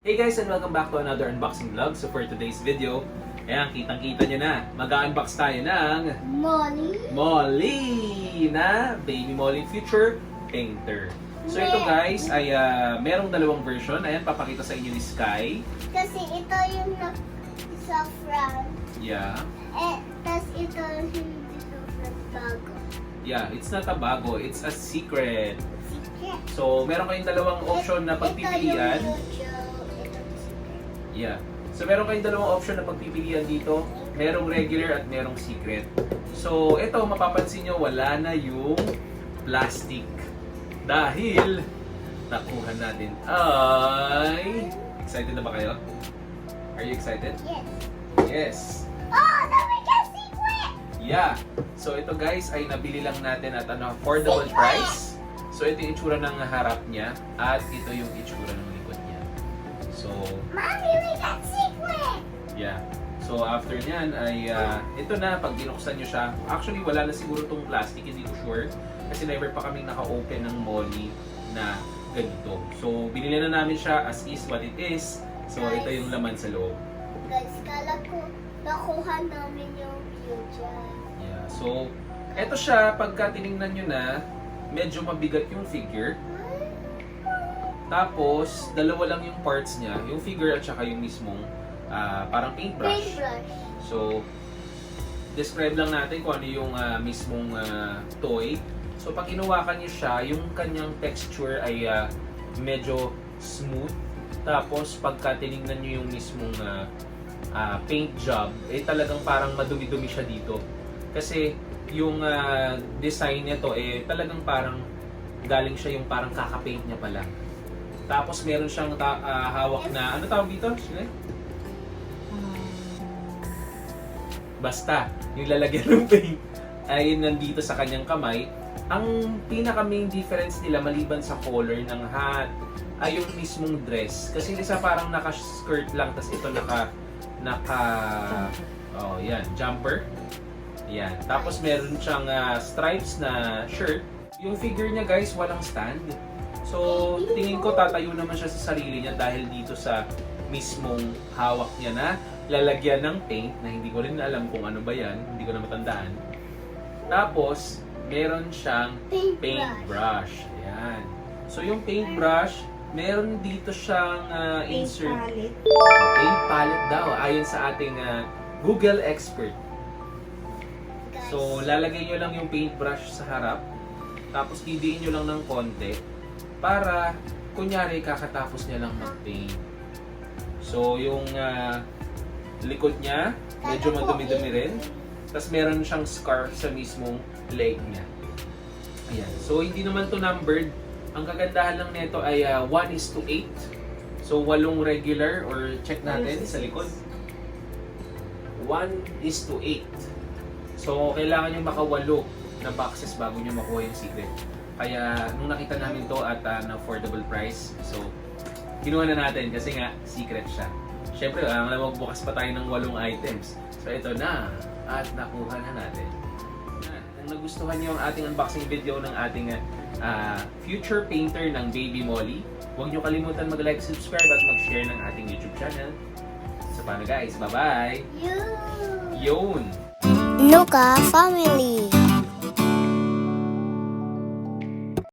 Hey guys, and welcome back to another unboxing vlog. So for today's video, ayan, kitang-kita nyo na, mag-unbox tayo ng Molly na Baby Molly Future Painter. So ito guys ay merong dalawang version. Ayan, papakita sa inyo ni Sky. Kasi ito yung sa front. Yeah. Tas ito hindi sa front bago. Yeah, it's not a bago, it's a secret. Secret. So meron kayong dalawang option na pagpipilian. Ito yung YouTube, ito yung secret. Yeah. So meron kayong dalawang option na pagpipilian dito. Merong regular at merong secret. So ito, mapapansin nyo, wala na yung plastic. Dahil nakuha natin ay... Excited na ba kayo? Are you excited? Yes. Yes. Oh, dami ka secret! Yeah. So ito guys ay nabili lang natin at an affordable Secret! price. So ito yung itsura ng harap niya at ito yung itsura ng likod niya. So, Mommy, we got secret! yeah. So after nyan ay ito na, pag binuksan nyo siya, actually wala na siguro tong plastic, hindi ko sure. Kasi never pa kaming naka-open ng Molly na ganito. So binili na namin siya as is what it is. So ito yung laman sa loob. Guys, kala ko nakuha namin yung view dyan. Yeah. So ito siya, pagka tinignan nyo na, medyo mabigat yung figure. Tapos dalawa lang yung parts niya, yung figure at saka yung mismong parang paintbrush. Paintbrush. So, describe lang natin kung ano yung mismong toy. So, pag hinawakan niyo siya, yung kanyang texture ay medyo smooth. Tapos, pagka tinignan niyo yung mismong paint job, eh talagang parang madumi-dumi siya dito. Kasi, yung design nito eh talagang parang galing siya yung parang kaka-paint niya pa lang. Tapos, meron siyang hawak na, ano tawag dito? Sino? Basta, yung lalagyan ng paint ay nandito sa kanyang kamay. Ang pinaka main difference nila maliban sa color ng hat ay yung mismong dress. Kasi isa parang naka-skirt lang, tas ito yan, jumper. Yan. Tapos meron siyang stripes na shirt. Yung figure niya guys, walang stand. So, tingin ko tatayo naman siya sa sarili niya dahil dito sa mismong hawak niya na lalagyan ng paint na hindi ko rin alam kung ano ba yan, hindi ko na matandaan. Tapos, meron siyang paintbrush. Ayan. So, yung paintbrush, meron dito siyang insert. Paint palette daw, ayon sa ating Google expert. So, lalagay nyo lang yung paintbrush sa harap, tapos didiin nyo lang ng konti para, kunyari, kakatapos niya lang mag-paint. So, yung likod niya, medyo madumi-dumi rin. Tapos meron siyang scarf sa mismong leg niya. Ayan. So, hindi naman to numbered. Ang kagandahan lang nito ay 1:8. So, 8 regular or check natin sa likod. 1:8. So, kailangan nyo maka-8 na boxes bago nyo makuha yung secret. Kaya, nung nakita namin to at an affordable price, so, kinuha na natin kasi nga, secret siya. Siyempre, magbukas pa tayo ng 8 items. So, ito na. At nakuha na natin. Kung nagustuhan niyo ang ating unboxing video ng ating future painter ng Baby Molly, huwag niyo kalimutan mag-like, subscribe at mag-share ng ating YouTube channel. So, paano guys? Bye-bye! Yun! Nuka Family.